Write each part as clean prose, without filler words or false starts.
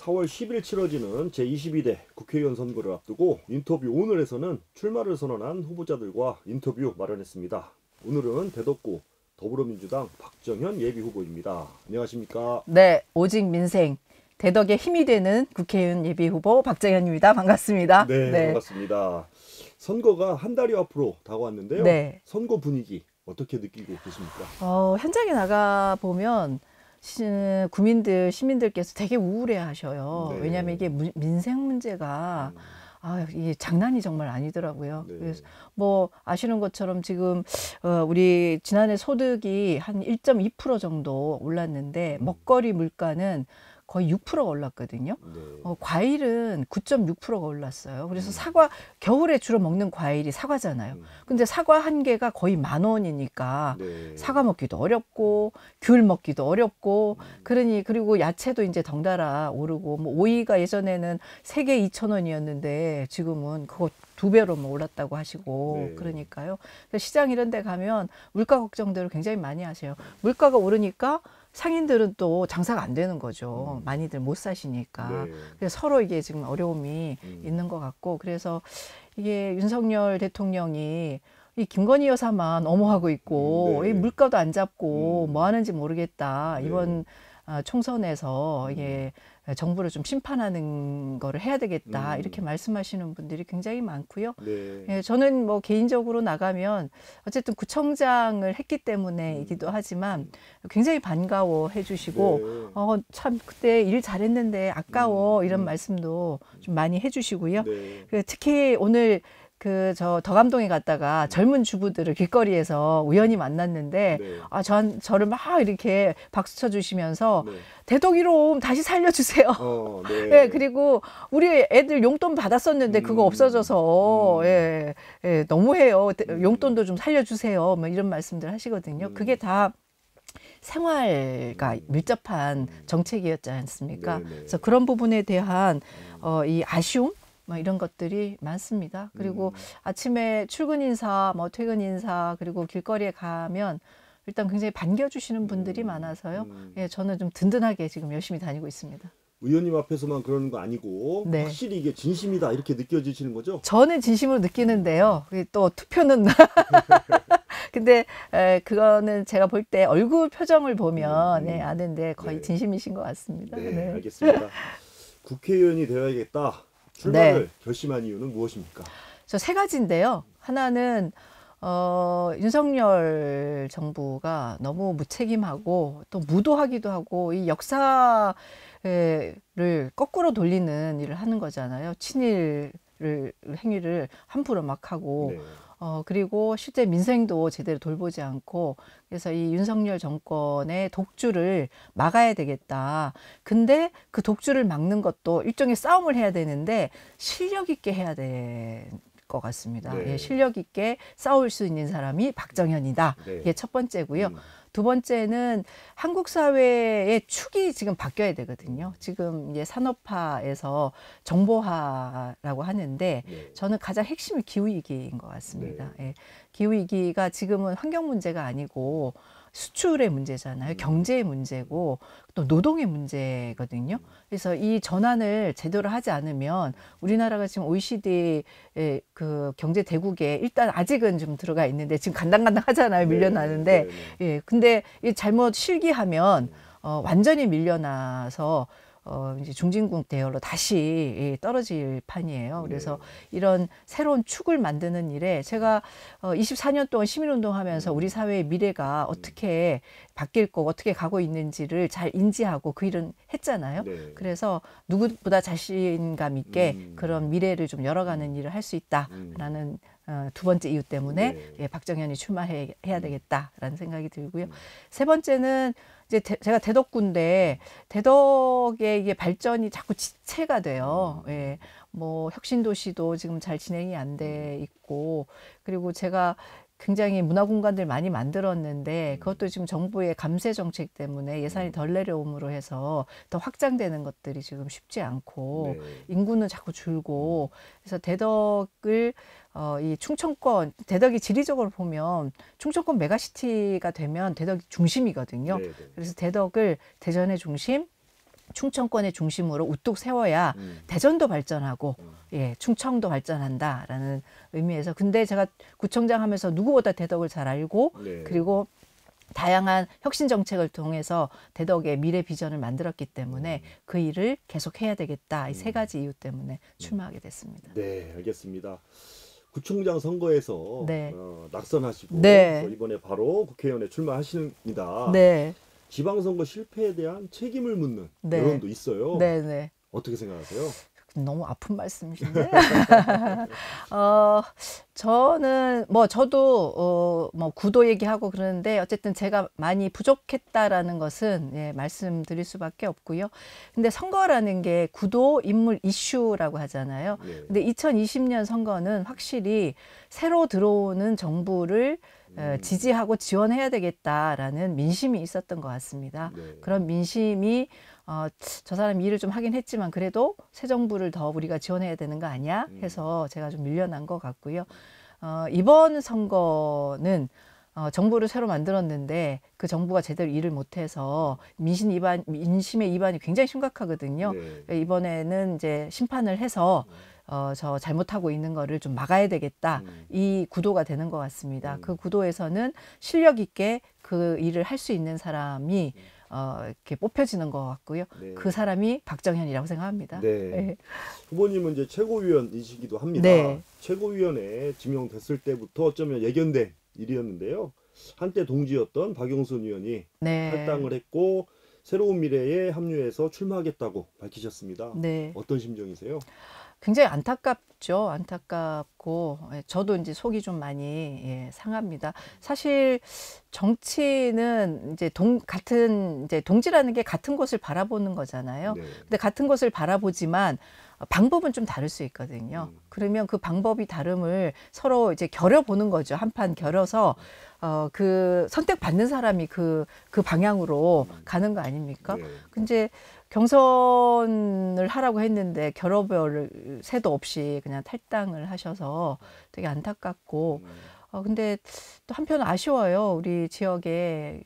4월 10일 치러지는 제22대 국회의원 선거를 앞두고 인터뷰 오늘에서는 출마를 선언한 후보자들과 인터뷰 마련했습니다. 오늘은 대덕구 더불어민주당 박정현 예비후보입니다. 안녕하십니까? 네, 오직 민생, 대덕의 힘이 되는 국회의원 예비후보 박정현입니다. 반갑습니다. 네, 반갑습니다. 선거가 한 달여 앞으로 다가왔는데요. 네. 선거 분위기 어떻게 느끼고 계십니까? 현장에 나가 보면 구민들, 시민들께서 되게 우울해 하셔요. 네. 왜냐하면 이게 민생 문제가 이게 장난이 정말 아니더라고요. 네. 그래서 뭐 아시는 것처럼 지금 우리 지난해 소득이 한 1.2% 정도 올랐는데 먹거리 물가는 거의 6%가 올랐거든요. 네. 과일은 9.6%가 올랐어요. 그래서 사과, 겨울에 주로 먹는 과일이 사과잖아요. 근데 사과 한 개가 거의 10,000원이니까 네. 사과 먹기도 어렵고 귤 먹기도 어렵고 그리고 야채도 이제 덩달아 오르고 뭐 오이가 예전에는 3개 2,000원이었는데 지금은 그거 2배로 뭐 올랐다고 하시고 네. 그러니까요. 그래서 시장 이런 데 가면 물가 걱정들을 굉장히 많이 하세요. 물가가 오르니까 상인들은 또 장사가 안 되는 거죠. 많이들 못 사시니까. 네. 그래서 서로 이게 지금 어려움이 있는 것 같고, 그래서 이게 윤석열 대통령이 이 김건희 여사만 엄호하고 있고, 네. 이 물가도 안 잡고 뭐 하는지 모르겠다. 네. 이번 총선에서 이게 정부를 좀 심판하는 거를 해야 되겠다. 이렇게 말씀하시는 분들이 굉장히 많고요. 네. 예, 저는 뭐 개인적으로 나가면 어쨌든 구청장을 했기 때문에이기도 하지만 굉장히 반가워해 주시고 네. 참 그때 일 잘했는데 아까워 이런 말씀도 좀 많이 해 주시고요. 네. 특히 오늘 저 덕암동에 갔다가 젊은 주부들을 길거리에서 우연히 만났는데 네. 저를 막 이렇게 박수 쳐 주시면서 네. 대덕이로 다시 살려주세요. 네. 네, 그리고 우리 애들 용돈 받았었는데 그거 없어져서 너무해요. 용돈도 좀 살려주세요. 뭐 이런 말씀들 하시거든요. 그게 다 생활과 밀접한 정책이었지 않습니까? 네네. 그래서 그런 부분에 대한 이 아쉬움 뭐 이런 것들이 많습니다. 그리고 아침에 출근 인사, 뭐 퇴근 인사, 그리고 길거리에 가면 일단 굉장히 반겨주시는 분들이 많아서요. 예, 저는 좀 든든하게 지금 열심히 다니고 있습니다. 의원님 앞에서만 그러는 거 아니고 네. 확실히 이게 진심이다 이렇게 느껴지시는 거죠? 저는 진심으로 느끼는데요. 또 투표는 근데 그거는 제가 볼 때 얼굴 표정을 보면 아는데 거의 네. 진심이신 것 같습니다. 네, 네. 알겠습니다. 국회의원이 되어야겠다. 출마를 결심한 이유는 무엇입니까? 저 3가지인데요. 하나는 윤석열 정부가 너무 무책임하고 또 무도하기도 하고 이 역사를 거꾸로 돌리는 일을 하는 거잖아요. 친일 행위를 함부로 막 하고 네. 그리고 실제 민생도 제대로 돌보지 않고 그래서 이 윤석열 정권의 독주를 막아야 되겠다. 근데 그 독주를 막는 것도 일종의 싸움을 해야 되는데 실력 있게 해야 될 것 같습니다. 네. 예, 실력 있게 싸울 수 있는 사람이 박정현이다. 네. 이게 첫 번째고요. 두 번째는 한국 사회의 축이 지금 바뀌어야 되거든요. 지금 이제 산업화에서 정보화라고 하는데 네. 저는 가장 핵심이 기후위기인 것 같습니다. 네. 예, 기후위기가 지금은 환경 문제가 아니고 수출의 문제잖아요. 경제의 문제고 또 노동의 문제거든요. 그래서 이 전환을 제대로 하지 않으면 우리나라가 지금 OECD의 그 경제 대국에 일단 아직은 좀 들어가 있는데 지금 간당간당 하잖아요. 밀려나는데. 예, 근데 이 잘못 실기하면 완전히 밀려나서 이제 중진국 대열로 다시 떨어질 판이에요. 그래서 이런 새로운 축을 만드는 일에 제가 24년 동안 시민운동 하면서 우리 사회의 미래가 어떻게 바뀔 거고 어떻게 가고 있는지를 잘 인지하고 그 일은 했잖아요. 네. 그래서 누구보다 자신감 있게 그런 미래를 좀 열어가는 일을 할 수 있다라는 두 번째 이유 때문에 박정현이 출마해야 되겠다라는 생각이 들고요. 세 번째는 이제 제가 대덕구인데 대덕의 이게 발전이 자꾸 지체가 돼요. 예. 뭐 혁신도시도 지금 잘 진행이 안 돼 있고 그리고 제가 굉장히 문화공간들 많이 만들었는데 그것도 지금 정부의 감세 정책 때문에 예산이 덜 내려옴으로 해서 더 확장되는 것들이 지금 쉽지 않고 인구는 자꾸 줄고 그래서 대덕을 이 충청권, 대덕이 지리적으로 보면 충청권 메가시티가 되면 대덕이 중심이거든요. 그래서 대덕을 대전의 중심, 충청권의 중심으로 우뚝 세워야 대전도 발전하고 예, 충청도 발전한다라는 의미에서 근데 제가 구청장 하면서 누구보다 대덕을 잘 알고 네. 그리고 다양한 혁신 정책을 통해서 대덕의 미래 비전을 만들었기 때문에 그 일을 계속 해야 되겠다. 이 세 가지 이유 때문에 출마하게 됐습니다. 네, 알겠습니다. 구청장 선거에서 네. 낙선하시고 네. 또 이번에 바로 국회의원에 출마하십니다. 네. 지방선거 실패에 대한 책임을 묻는 네. 여론도 있어요. 네, 네. 어떻게 생각하세요? 너무 아픈 말씀이신데. 저는 저도 뭐 구도 얘기하고 그러는데 어쨌든 제가 많이 부족했다라는 것은 예, 말씀드릴 수밖에 없고요. 근데 선거라는 게 구도, 인물, 이슈라고 하잖아요. 네. 근데 2020년 선거는 확실히 새로 들어오는 정부를 지지하고 지원해야 되겠다라는 민심이 있었던 것 같습니다. 네. 그런 민심이 저 사람 일을 좀 하긴 했지만 그래도 새 정부를 더 우리가 지원해야 되는 거 아니야? 해서 제가 좀 밀려난 것 같고요. 이번 선거는 정부를 새로 만들었는데 그 정부가 제대로 일을 못해서 민심의 이반이 굉장히 심각하거든요. 네. 이번에는 이제 심판을 해서 저 잘못하고 있는 거를 좀 막아야 되겠다. 이 구도가 되는 것 같습니다. 그 구도에서는 실력 있게 그 일을 할 수 있는 사람이 이렇게 뽑혀지는 것 같고요. 네. 그 사람이 박정현이라고 생각합니다. 네. 네. 후보님은 이제 최고위원이시기도 합니다. 네. 최고위원에 지명됐을 때부터 어쩌면 예견된 일이었는데요. 한때 동지였던 박영선 의원이 네. 탈당을 했고 새로운 미래에 합류해서 출마하겠다고 밝히셨습니다. 네. 어떤 심정이세요? 굉장히 안타깝죠. 안타깝고 저도 이제 속이 좀 많이 상합니다. 사실 정치는 이제 같은 이제 동지라는 게 같은 곳을 바라보는 거잖아요. 네. 근데 같은 곳을 바라보지만 방법은 좀 다를 수 있거든요. 그러면 그 방법이 다름을 서로 이제 겨뤄보는 거죠. 한판 겨뤄서 그 선택받는 사람이 그 방향으로 가는 거 아닙니까? 네. 근데 경선을 하라고 했는데 겨뤄볼 새도 없이 그냥 탈당을 하셔서 되게 안타깝고 근데 또 한편 아쉬워요. 우리 지역의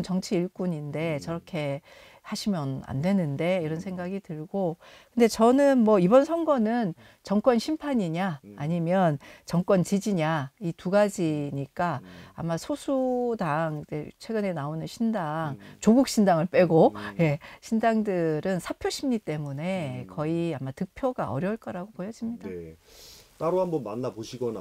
정치 일꾼인데 저렇게 하시면 안 되는데 이런 생각이 들고 근데 저는 뭐 이번 선거는 정권 심판이냐 아니면 정권 지지냐 이 두 가지니까 아마 소수당 최근에 나오는 신당 조국 신당을 빼고 예, 신당들은 사표 심리 때문에 거의 아마 득표가 어려울 거라고 보여집니다. 네. 따로 한번 만나보시거나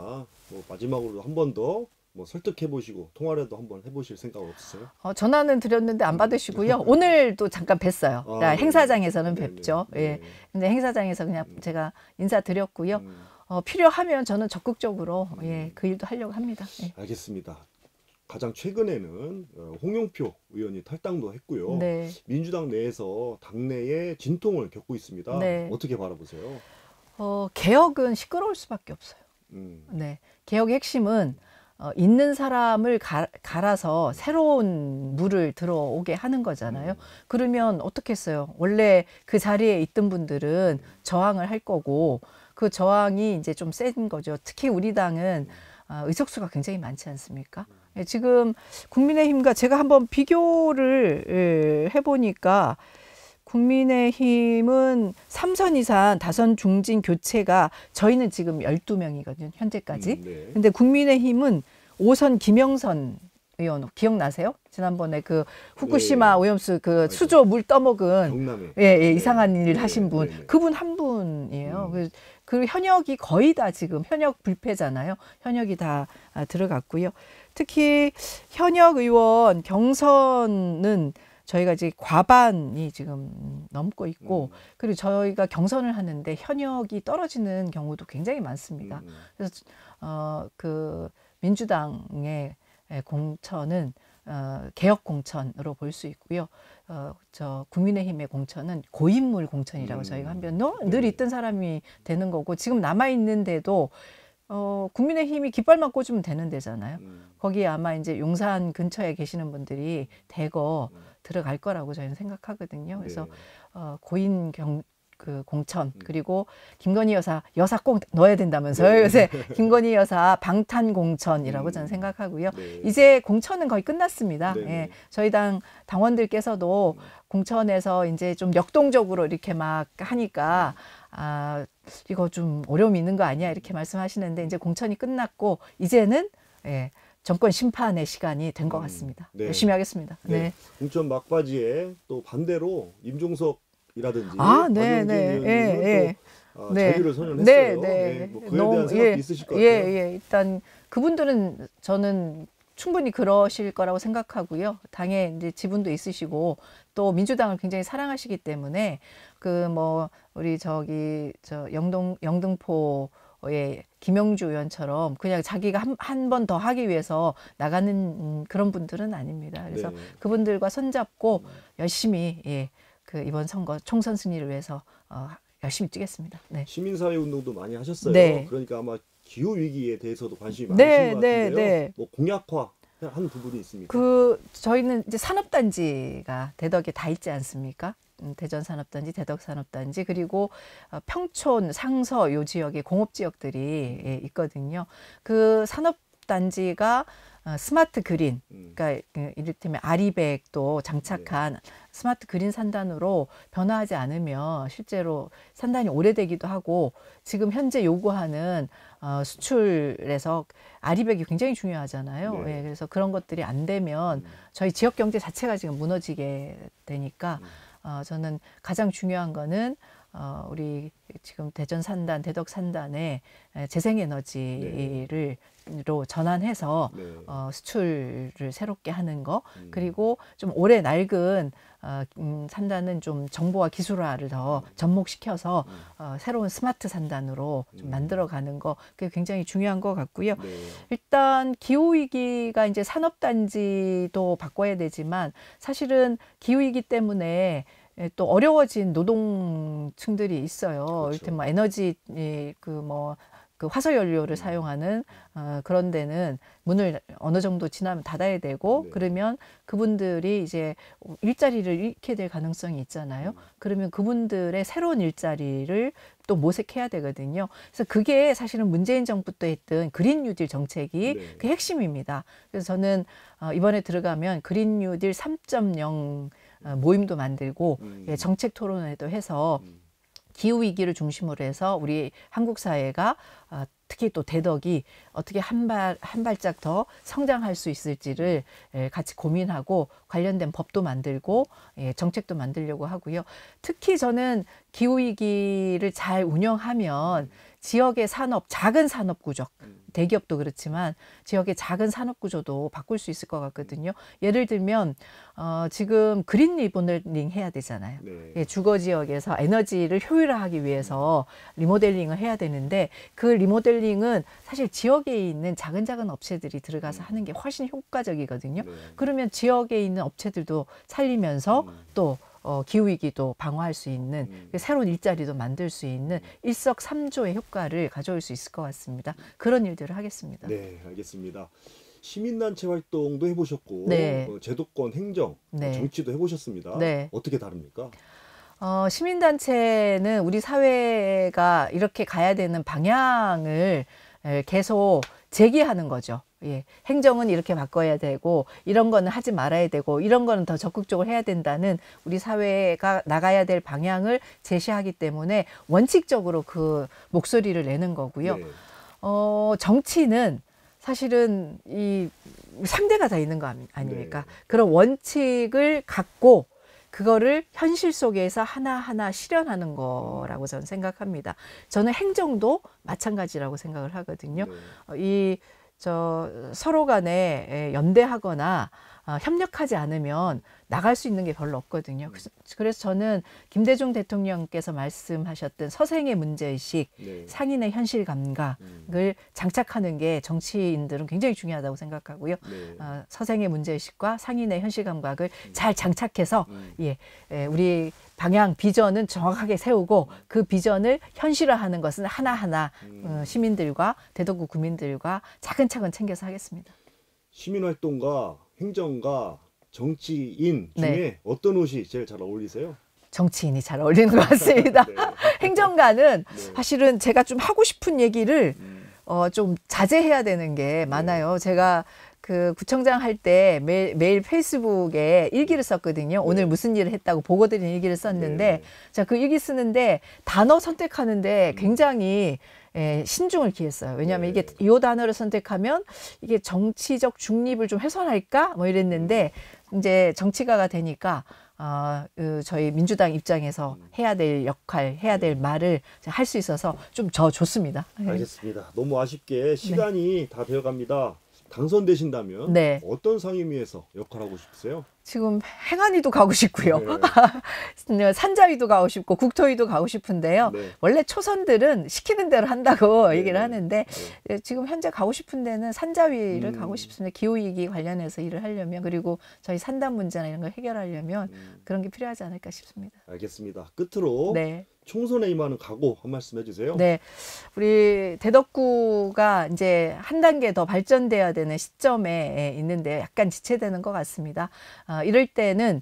뭐 마지막으로 한 번 더 뭐 설득해보시고 통화라도 한번 해보실 생각 없으세요? 전화는 드렸는데 안 받으시고요. 오늘도 잠깐 뵀어요. 그러니까 행사장에서는 네네. 뵙죠. 네. 예. 근데 행사장에서 그냥 제가 인사드렸고요. 필요하면 저는 적극적으로 예, 그 일도 하려고 합니다. 예. 알겠습니다. 가장 최근에는 홍영표 의원이 탈당도 했고요. 네. 민주당 내에서 당내에 진통을 겪고 있습니다. 네. 어떻게 바라보세요? 개혁은 시끄러울 수밖에 없어요. 네. 개혁의 핵심은 있는 사람을 갈아서 새로운 물을 들어오게 하는 거잖아요. 그러면 어떻겠어요? 원래 그 자리에 있던 분들은 저항을 할 거고 그 저항이 이제 좀 센 거죠. 특히 우리 당은 의석수가 굉장히 많지 않습니까? 지금 국민의힘과 제가 한번 비교를 해보니까 국민의힘은 3선 이상 다선 중진 교체가 저희는 지금 12명이거든요. 현재까지. 네. 근데 국민의힘은 5선 김영선 의원 기억나세요? 지난번에 그 후쿠시마 네. 오염수 그 수조 물 떠먹은 경남에 예, 이상한 일 네. 하신 분. 네. 그분 한 분이에요. 그 현역이 거의 다 지금 현역 불패잖아요. 현역이 다 들어갔고요. 특히 현역 의원 경선은 저희가 이제 과반이 지금 넘고 있고 그리고 저희가 경선을 하는데 현역이 떨어지는 경우도 굉장히 많습니다. 그래서 그 민주당의 공천은 개혁 공천으로 볼 수 있고요. 저 국민의힘의 공천은 고인물 공천이라고 저희가 하면 늘 있던 사람이 되는 거고 지금 남아 있는데도 국민의힘이 깃발만 꽂으면 되는 데잖아요. 거기에 아마 이제 용산 근처에 계시는 분들이 대거 들어갈 거라고 저희는 생각하거든요. 그래서 고인 그 공천 그리고 김건희 여사 꼭 넣어야 된다면서요. 요새 김건희 여사 방탄 공천이라고 저는 생각하고요. 네. 이제 공천은 거의 끝났습니다. 네네. 예, 저희 당 당원들께서도 공천에서 이제 좀 역동적으로 이렇게 막 하니까 이거 좀 어려움이 있는 거 아니야 이렇게 말씀하시는데 이제 공천이 끝났고 이제는 예, 정권 심판의 시간이 된 것 같습니다. 네. 열심히 하겠습니다. 네. 네. 공천 막바지에 또 반대로 임종석이라든지 네, 네, 의원님은 또 네. 자기를 선언했어요. 네, 네. 네. 뭐 그에 대한 생각도 있으실 것 같아요. 예. 일단 그분들은 저는 충분히 그러실 거라고 생각하고요. 당에 이제 지분도 있으시고 또 민주당을 굉장히 사랑하시기 때문에 그 뭐 우리 저 영등포의 김영주 의원처럼 그냥 자기가 한 번 더 하기 위해서 나가는 그런 분들은 아닙니다. 그래서 네. 그분들과 손잡고 열심히 그 이번 선거 총선 승리를 위해서 열심히 뛰겠습니다. 네. 시민사회 운동도 많이 하셨어요. 네. 그러니까 아마 기후 위기에 대해서도 관심이 네, 많으신 것 네, 같은데요. 네. 뭐 공약화 한 부분이 있습니까? 저희는 이제 산업단지가 대덕에 다 있지 않습니까? 대전산업단지, 대덕산업단지, 그리고 평촌, 상서 요 지역에 공업지역들이 있거든요. 그 산업단지가 스마트 그린, 그러니까 이를테면 아리백도 장착한 스마트 그린 산단으로 변화하지 않으면 실제로 산단이 오래되기도 하고 지금 현재 요구하는 수출에서 아리백이 굉장히 중요하잖아요. 네. 예, 그래서 그런 것들이 안 되면 저희 지역 경제 자체가 지금 무너지게 되니까 저는 가장 중요한 거는 우리 지금 대전 산단, 대덕 산단에 재생에너지를 로 전환해서 네. 수출을 새롭게 하는 거 그리고 좀 오래 낡은 산단은 좀 정보화 기술화를 더 접목시켜서 새로운 스마트 산단으로 좀 만들어가는 거 그게 굉장히 중요한 것 같고요. 네. 일단 기후위기가 이제 산업단지도 바꿔야 되지만 사실은 기후위기 때문에 또 어려워진 노동층들이 있어요. 그렇죠. 이를테면 뭐 에너지 그 화석 연료를 사용하는 그런 데는 문을 어느 정도 지나면 닫아야 되고 네. 그러면 그분들이 이제 일자리를 잃게 될 가능성이 있잖아요. 그러면 그분들의 새로운 일자리를 또 모색해야 되거든요. 그래서 그게 사실은 문재인 정부 때 했던 그린 뉴딜 정책이 네. 그 핵심입니다. 그래서 저는 이번에 들어가면 그린 뉴딜 3.0 모임도 만들고 정책 토론회도 해서 기후위기를 중심으로 해서 우리 한국 사회가 특히 또 대덕이 어떻게 한 발짝 더 성장할 수 있을지를 같이 고민하고 관련된 법도 만들고 정책도 만들려고 하고요. 특히 저는 기후위기를 잘 운영하면 지역의 산업, 작은 산업 구조, 대기업도 그렇지만 지역의 작은 산업 구조도 바꿀 수 있을 것 같거든요. 예를 들면 지금 그린 리모델링 해야 되잖아요. 네. 주거 지역에서 에너지를 효율화하기 위해서 리모델링을 해야 되는데 그 리모델링은 사실 지역에 있는 작은 업체들이 들어가서 하는 게 훨씬 효과적이거든요. 네. 그러면 지역에 있는 업체들도 살리면서 또 기후위기도 방어할 수 있는 새로운 일자리도 만들 수 있는 일석삼조의 효과를 가져올 수 있을 것 같습니다. 그런 일들을 하겠습니다. 네, 알겠습니다. 시민단체 활동도 해보셨고 네. 제도권 행정, 네. 정치도 해보셨습니다. 네. 어떻게 다릅니까? 시민단체는 우리 사회가 이렇게 가야 되는 방향을 계속 제기하는 거죠. 예. 행정은 이렇게 바꿔야 되고 이런 거는 하지 말아야 되고 이런 거는 더 적극적으로 해야 된다는 우리 사회가 나가야 될 방향을 제시하기 때문에 원칙적으로 그 목소리를 내는 거고요. 네. 정치는 사실은 이 상대가 다 있는 거 아닙니까? 네. 그런 원칙을 갖고 그거를 현실 속에서 하나하나 실현하는 거라고 저는 생각합니다. 저는 행정도 마찬가지라고 생각을 하거든요. 네. 서로 간에 연대하거나 협력하지 않으면 나갈 수 있는 게 별로 없거든요. 그래서 저는 김대중 대통령께서 말씀하셨던 서생의 문제의식, 네. 상인의 현실 감각을 장착하는 게 정치인들은 굉장히 중요하다고 생각하고요. 네. 서생의 문제의식과 상인의 현실 감각을 잘 장착해서 우리 방향, 비전은 정확하게 세우고 그 비전을 현실화하는 것은 하나하나 시민들과 대덕구 구민들과 차근차근 챙겨서 하겠습니다. 시민활동가 행정가 정치인 중에 네. 어떤 옷이 제일 잘 어울리세요? 정치인이 잘 어울리는 것 같습니다. 네. 행정가는 네. 사실은 제가 좀 하고 싶은 얘기를 좀 자제해야 되는 게 네. 많아요. 제가 그 구청장 할 때 매일 페이스북에 일기를 썼거든요. 오늘 무슨 일을 했다고 보고 드린 일기를 썼는데 네. 자, 그 일기 쓰는데 단어 선택하는데 굉장히 신중을 기했어요. 왜냐하면 네. 이게 이 단어를 선택하면 이게 정치적 중립을 좀 훼손할까? 뭐 이랬는데 이제 정치가가 되니까 저희 민주당 입장에서 해야 될 역할, 해야 될 말을 할 수 있어서 좀 좋습니다. 알겠습니다. 너무 아쉽게 시간이 다 되어갑니다. 당선되신다면 네. 어떤 상임위에서 역할하고 싶으세요? 지금 행안위도 가고 싶고요. 네. 산자위도 가고 싶고 국토위도 가고 싶은데요. 네. 원래 초선들은 시키는 대로 한다고 네. 얘기를 하는데 네. 지금 현재 가고 싶은 데는 산자위를 가고 싶습니다. 기후위기 관련해서 일을 하려면 그리고 저희 산단 문제나 이런 걸 해결하려면 그런 게 필요하지 않을까 싶습니다. 알겠습니다. 끝으로 네. 총선에 임하는 각오 한 말씀 해주세요. 네, 우리 대덕구가 이제 한 단계 더 발전돼야 되는 시점에 있는데 약간 지체되는 것 같습니다. 이럴 때는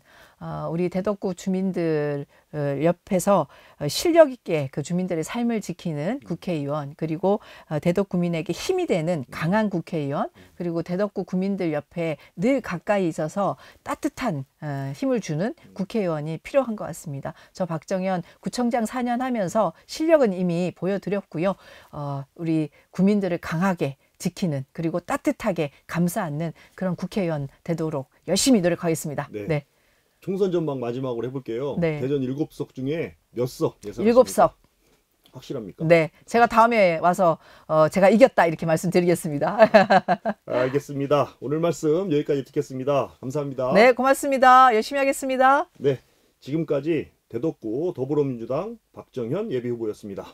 우리 대덕구 주민들 옆에서 실력 있게 그 주민들의 삶을 지키는 국회의원 그리고 대덕 구민에게 힘이 되는 강한 국회의원 그리고 대덕구 구민들 옆에 늘 가까이 있어서 따뜻한 힘을 주는 국회의원이 필요한 것 같습니다. 저 박정현 구청장 4년 하면서 실력은 이미 보여드렸고요. 우리 구민들을 강하게 지키는 그리고 따뜻하게 감싸 안는 그런 국회의원 되도록 열심히 노력하겠습니다. 네. 네. 총선 전망 마지막으로 해볼게요. 네. 대전 7석 중에 몇 석 예상하십니까? 7석. 확실합니까? 네, 제가 다음에 와서 제가 이겼다 이렇게 말씀드리겠습니다. 알겠습니다. 오늘 말씀 여기까지 듣겠습니다. 감사합니다. 네, 고맙습니다. 열심히 하겠습니다. 네, 지금까지 대덕구 더불어민주당 박정현 예비후보였습니다.